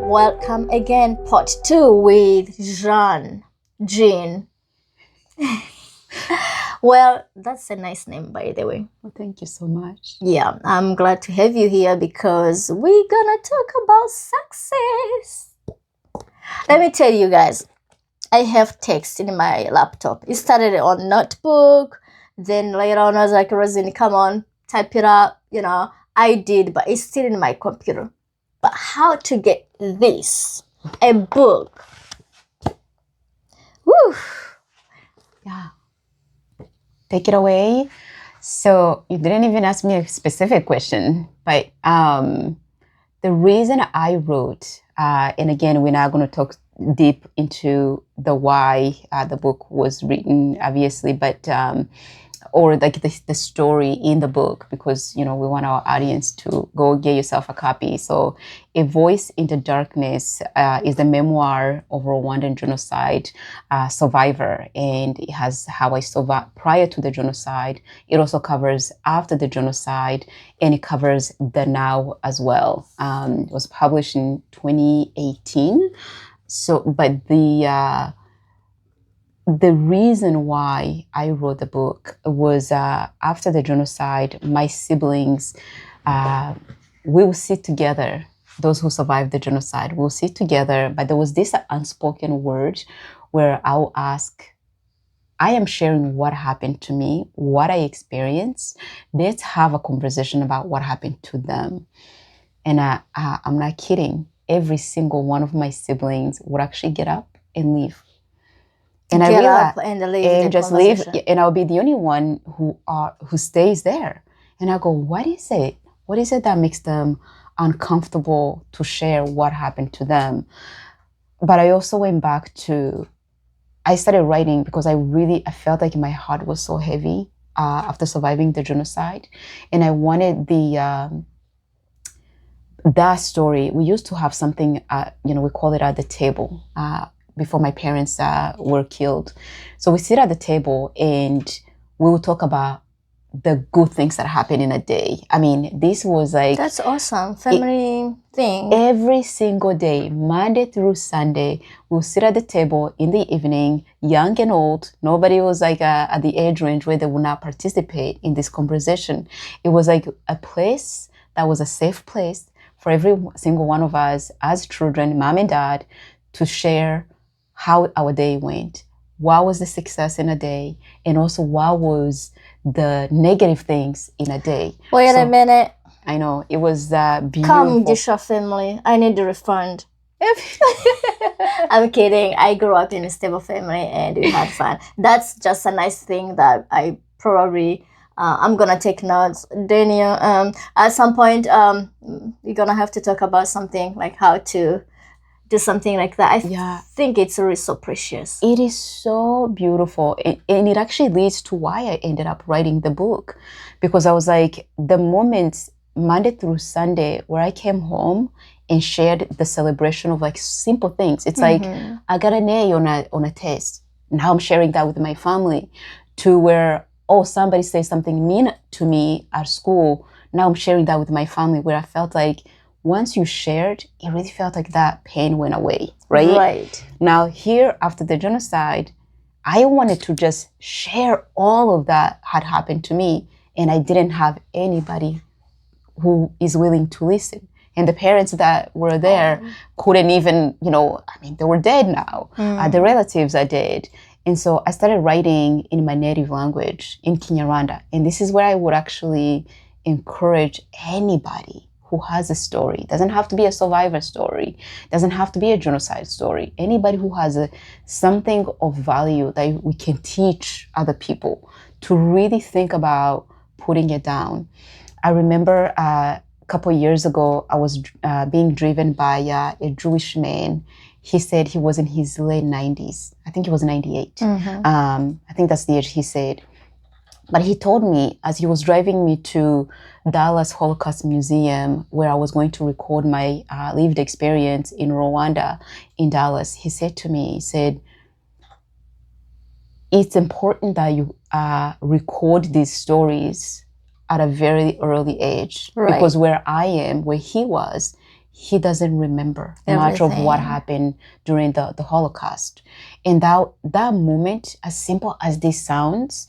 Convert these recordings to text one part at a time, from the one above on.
Welcome again, part 2 with Jeanne. Well, that's a nice name, by the way. Well, thank you so much. Yeah, I'm glad to have you here because we're gonna talk about success. Let me tell you guys, I have text in my laptop. It started on notebook, then later on I was like, Rosine, come on, type it up. I did, but it's still in my computer. But how to get this, a book? Woo! Yeah. Take it away. So you didn't even ask me a specific question, but the reason I wrote, and again, we're not going to talk deep into the why the book was written, obviously, but or like the story in the book, because we want our audience to go get yourself a copy. So A Voice in the Darkness is the memoir of a Rwandan genocide survivor, and it has how I survived prior to the genocide. It also covers after the genocide, and it covers the now as well. It was published in 2018. So, but the reason why I wrote the book was after the genocide, my siblings, we will sit together. Those who survived the genocide will sit together. But there was this unspoken word where I'll ask, I am sharing what happened to me, what I experienced. Let's have a conversation about what happened to them. And I'm not kidding. Every single one of my siblings would actually get up and leave. And I realized, and just leave, and I'll be the only one who stays there. And I go, what is it? What is it that makes them uncomfortable to share what happened to them? But I also went back to, I started writing because I felt like my heart was so heavy after surviving the genocide, and I wanted that story. We used to have something, we call it at the table. Before my parents were killed. So we sit at the table and we will talk about the good things that happen in a day. I mean, this was like... That's awesome. Family thing. Every single day, Monday through Sunday, we'll sit at the table in the evening, young and old. Nobody was like at the age range where they would not participate in this conversation. It was like a place that was a safe place for every single one of us as children, mom and dad, to share how our day went, what was the success in a day, and also what was the negative things in a day. Wait a minute. I know, it was beautiful. Come, Gisha family, I need a refund. I'm kidding. I grew up in a stable family and we had fun. That's just a nice thing that I probably... I'm gonna take notes. Daniel, at some point, we're gonna have to talk about something like how to do something like that. I think it's really so precious. It is so beautiful. And it actually leads to why I ended up writing the book. Because I was like, the moments, Monday through Sunday, where I came home and shared the celebration of like simple things. It's like, I got an A on a test. Now I'm sharing that with my family. To where, somebody says something mean to me at school. Now I'm sharing that with my family, where I felt like, once you shared, it really felt like that pain went away, right? Right. Now here, after the genocide, I wanted to just share all of that had happened to me, and I didn't have anybody who is willing to listen. And the parents that were there couldn't even, they were dead now. The relatives are dead. And so I started writing in my native language, in Kinyarwanda. And this is where I would actually encourage anybody who has a story. It doesn't have to be a survivor story. It doesn't have to be a genocide story. Anybody who has something of value that we can teach other people to really think about putting it down. I remember a couple of years ago, I was being driven by a Jewish man. He said he was in his late 90s. I think he was 98. I think that's the age he said. But he told me, as he was driving me to Dallas Holocaust Museum, where I was going to record my lived experience in Rwanda, in Dallas, he said to me, it's important that you record these stories at a very early age. Right. Because where I am, where he was, he doesn't remember much of what Everything. happened during the Holocaust. And that moment, as simple as this sounds,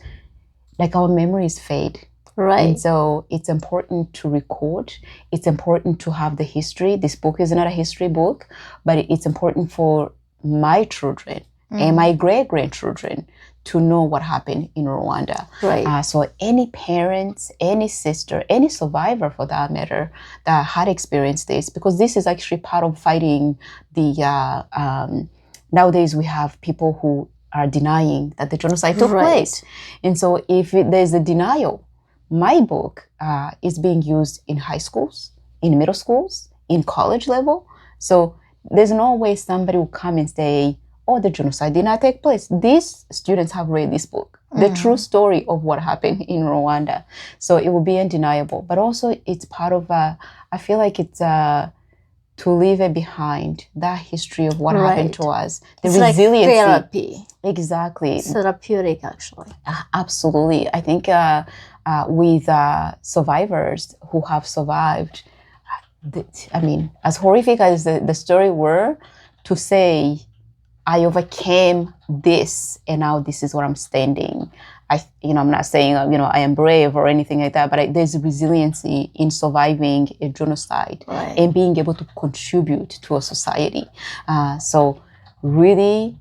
like our memories fade. And Right. so it's important to record. It's important to have the history. This book is not a history book, but it's important for my children and my great-grandchildren to know what happened in Rwanda. Right. So any parents, any sister, any survivor for that matter that had experienced this, because this is actually part of fighting the, nowadays we have people who are denying that the genocide took Right. place. And so if there's a denial, my book is being used in high schools, in middle schools, in college level. So there's no way somebody will come and say, oh, the genocide did not take place. These students have read this book, the true story of what happened in Rwanda. So it will be undeniable. But also it's part of, I feel like it's to leave it behind, that history of what happened to us. The It's like resiliency. therapy. Exactly. It's therapeutic, actually. Absolutely. I think with survivors who have survived, I mean, as horrific as the story were, to say, I overcame this and now this is where I'm standing. I'm not saying, I am brave or anything like that, but there's resiliency in surviving a genocide and being able to contribute to a society. So really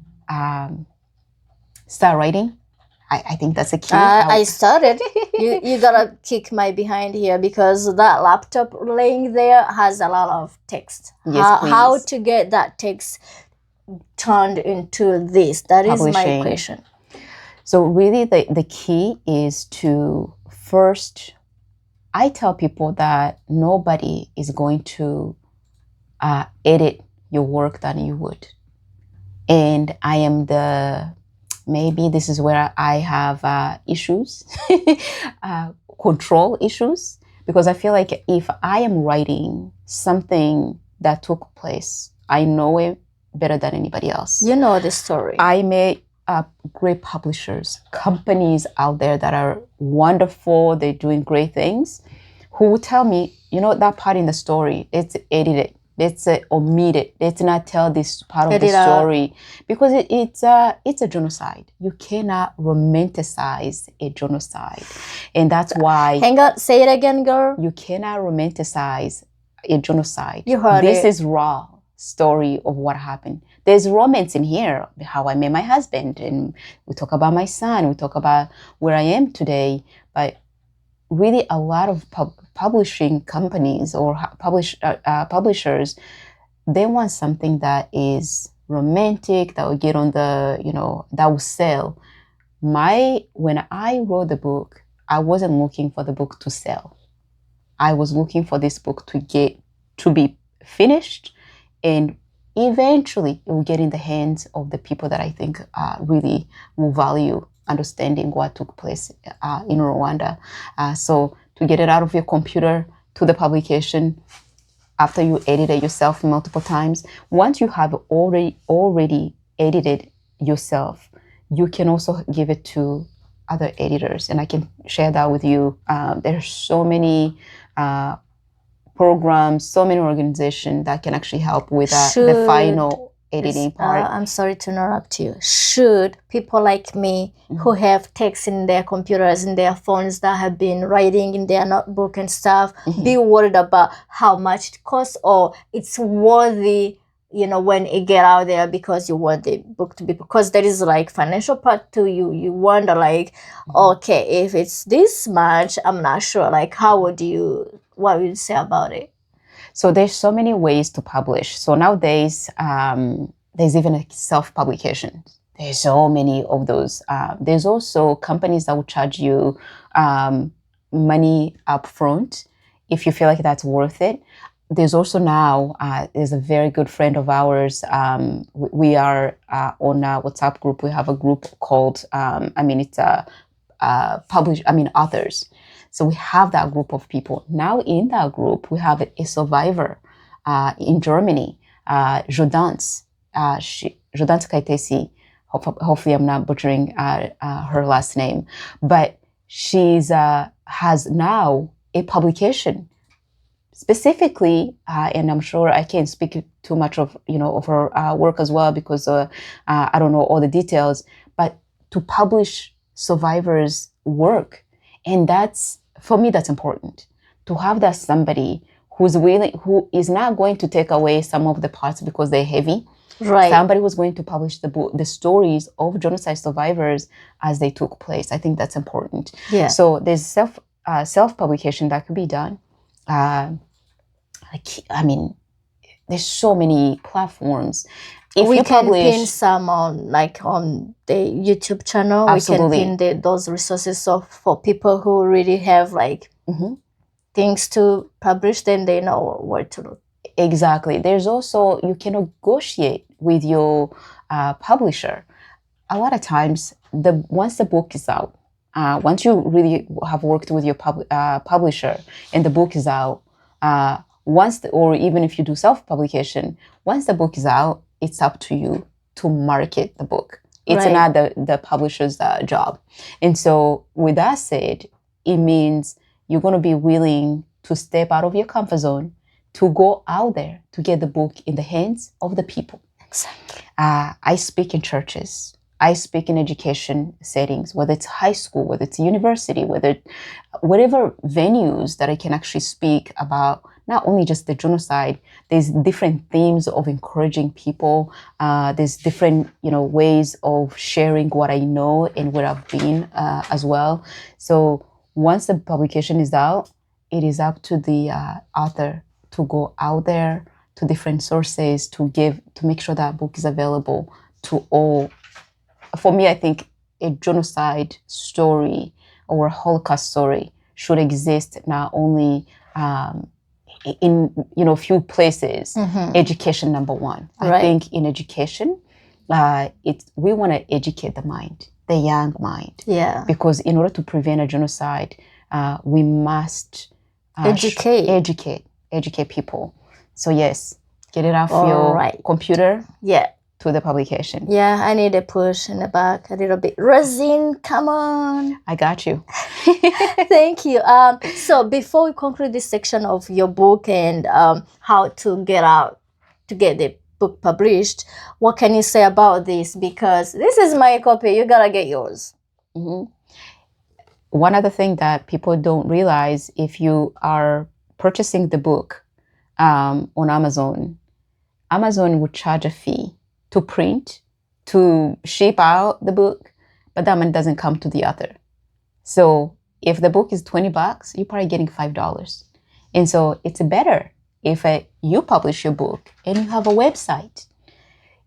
start writing. I think that's a key. I started. you gotta kick my behind here because that laptop laying there has a lot of text. Yes, how please. to get that text turned into this? That is my Publishing. question. So really the key is to first, I tell people that nobody is going to edit your work than you would. And I am maybe this is where I have issues, control issues, because I feel like if I am writing something that took place, I know it better than anybody else. You know the story. I met great publishers, companies out there that are wonderful, they're doing great things, who will tell me, that part in the story, it's edited. Let's omit it. Let's not tell this part of the story because it's a genocide. You cannot romanticize a genocide, and that's why. Hang on, say it again, girl. You cannot romanticize a genocide. You heard this it. is raw story of what happened. There's romance in here, how I met my husband, and we talk about my son. We talk about where I am today, but really a lot of publishing companies or publishers, they want something that is romantic, that will get on the, that will sell. When I wrote the book, I wasn't looking for the book to sell. I was looking for this book to be finished, and eventually it will get in the hands of the people that I think really will value understanding what took place in Rwanda. So to get it out of your computer to the publication, after you edit it yourself multiple times, once you have already edited yourself, you can also give it to other editors, and I can share that with you. There's so many programs, so many organizations that can actually help with the final editing part. I'm sorry to interrupt you. Should people like me who have text in their computers, in their phones, that have been writing in their notebook and stuff, be worried about how much it costs, or it's worthy, when it get out there because you want the book to be, because there is like financial part to you wonder like, okay, if it's this much, I'm not sure, like what would you say about it? So there's so many ways to publish. So nowadays, there's even a self-publication. There's so many of those. There's also companies that will charge you money up front if you feel like that's worth it. There's also now, there's a very good friend of ours. We are on a WhatsApp group. We have a group called, it's authors. So we have that group of people. Now in that group, we have a survivor in Germany, Jodance Kaitesi. Hopefully I'm not butchering her last name. But she's has now a publication. specifically, and I'm sure I can't speak too much of of her work as well because I don't know all the details, but to publish survivors' work, and that's for me that's important to have that somebody who is not going to take away some of the parts because they're heavy. Right. Somebody was going to publish the stories of genocide survivors as they took place. I think that's important. Yeah. So there's self publication that could be done. There's so many platforms. If we you can publish, pin some on the YouTube channel. Absolutely. We can pin those resources for people who really have things to publish, then they know where to look. Exactly. There's also, you can negotiate with your publisher. A lot of times, once the book is out, once you really have worked with your publisher and the book is out, or even if you do self-publication, once the book is out, it's up to you to market the book. It's not the publisher's job. And so with that said, it means you're going to be willing to step out of your comfort zone to go out there to get the book in the hands of the people. Exactly. I speak in churches. I speak in education settings, whether it's high school, whether it's university, whatever venues that I can actually speak about, not only just the genocide, there's different themes of encouraging people. There's different, ways of sharing what I know and where I've been as well. So once the publication is out, it is up to the author to go out there to different sources to make sure that book is available to all. For me, I think a genocide story or a Holocaust story should exist not only in few places. Mm-hmm. Education, number one. I think in education, we want to educate the mind, the young mind. Yeah. Because in order to prevent a genocide, we must educate people. So yes, get it off your computer. Yeah. To the publication. Yeah, I need a push in the back a little bit. Rosine, come on. I got you. Thank you. So before we conclude this section of your book and how to get the book published, what can you say about this? Because this is my copy. You gotta get yours. Mm-hmm. One other thing that people don't realize, if you are purchasing the book on Amazon would charge a fee to print, to ship out the book, but that money doesn't come to the author. So if the book is $20, you're probably getting $5. And so it's better if you publish your book and you have a website.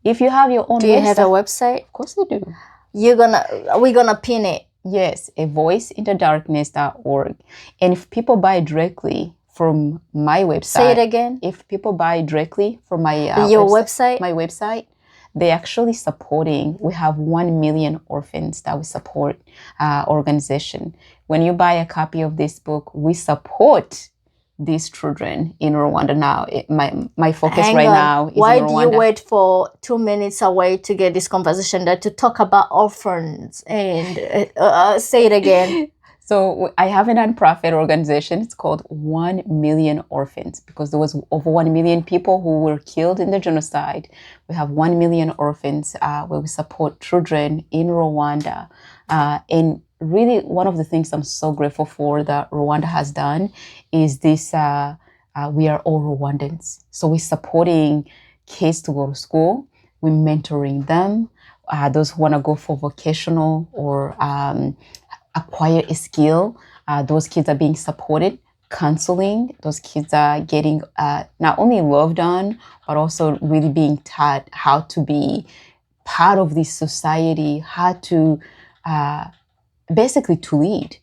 If you have your own website. Do you have a website? Of course I do. We're gonna pin it. Yes, avoiceinthedarkness.org. And if people buy directly from my website. Say it again. If people buy directly from my website, my website, they're actually supporting. We have 1 million orphans that we support organization. When you buy a copy of this book, we support these children in Rwanda now. My focus now is Why in Rwanda. Why do you wait for 2 minutes away to get this conversation to talk about orphans? And say it again. So I have a nonprofit organization. It's called 1 Million Orphans because there was over 1 million people who were killed in the genocide. We have 1 million orphans where we support children in Rwanda. And really, one of the things I'm so grateful for that Rwanda has done is this, we are all Rwandans. So we're supporting kids to go to school. We're mentoring them. Those who want to go for vocational or acquire a skill, those kids are being supported. Counseling, those kids are getting not only loved on, but also really being taught how to be part of this society, how to basically to lead.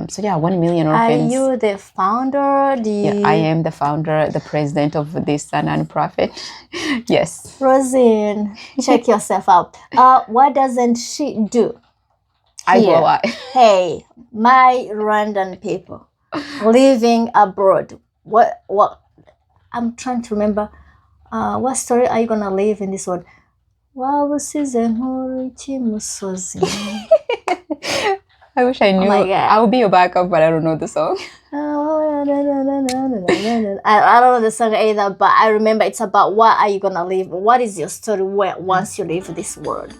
So yeah, 1 million orphans. Are you the founder? Yeah, I am the founder, the president of this nonprofit. Yes. Rosine, check yourself out. What doesn't she do? I go out. Hey, my Rwandan people living abroad. What? I'm trying to remember. What story are you gonna live in this world? I wish I knew. Oh my God. I would be your backup, but I don't know the song. I don't know the song either, but I remember it's about what are you gonna live? What is your story once you leave this world?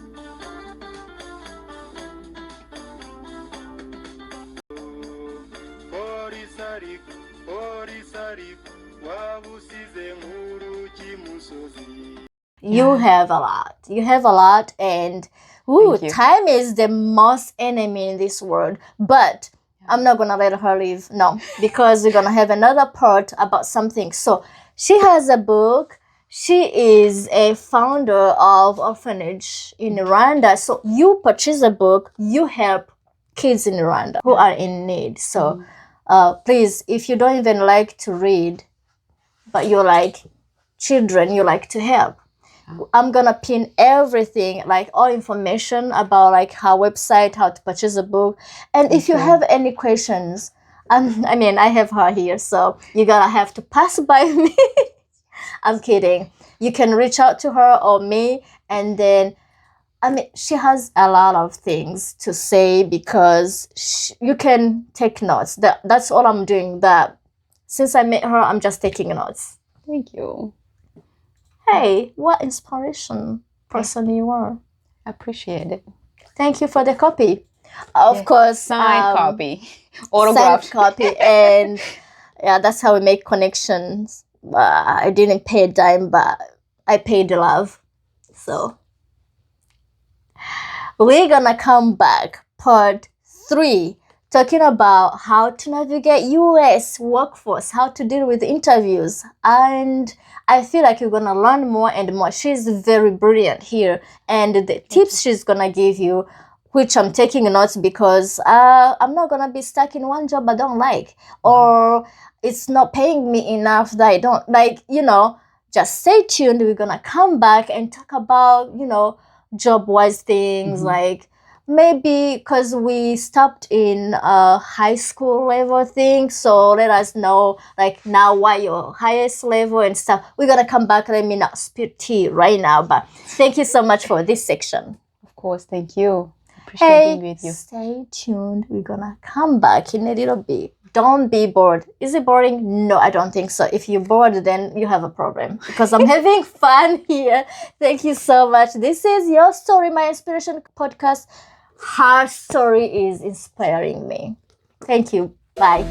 You have a lot. You have a lot, and time is the most enemy in this world. But I'm not gonna let her leave. No, because we're gonna have another part about something. So she has a book. She is a founder of orphanage in Rwanda. So you purchase a book. You help kids in Rwanda who are in need. So please, if you don't even like to read, but you like children, you like to help, I'm gonna pin everything, like all information about like her website, how to purchase a book. And if you have any questions, I mean, I have her here, so you're gonna have to pass by me. I'm kidding. You can reach out to her or me, and then I mean, she has a lot of things to say because you can take notes. That's all I'm doing. That since I met her, I'm just taking notes. Thank you. Hey, what inspiration person you are. Appreciate it. Thank you for the copy. Of course. Signed copy. Autographed. Signed copy. And yeah, that's how we make connections. I didn't pay a dime, but I paid the love. So we're gonna come back, part 3, talking about how to navigate US workforce, how to deal with interviews. And I feel like you're gonna learn more and more. She's very brilliant here, and the tips she's gonna give you, which I'm taking notes because I'm not gonna be stuck in one job I don't like, or it's not paying me enough that I don't like. Just stay tuned. We're gonna come back and talk about job-wise things, like maybe because we stopped in high school level thing, so let us know like now what your highest level and stuff. We're gonna come back. Let me not spill tea right now, but thank you so much for this section. Of course, thank you. Appreciate being with you. Stay tuned. We're gonna come back in a little bit. Don't be bored. Is it boring? No, I don't think so. If you're bored, then you have a problem because I'm having fun here. Thank you so much. This is Your Story, My Inspiration podcast. Her story is inspiring me. Thank you. Bye.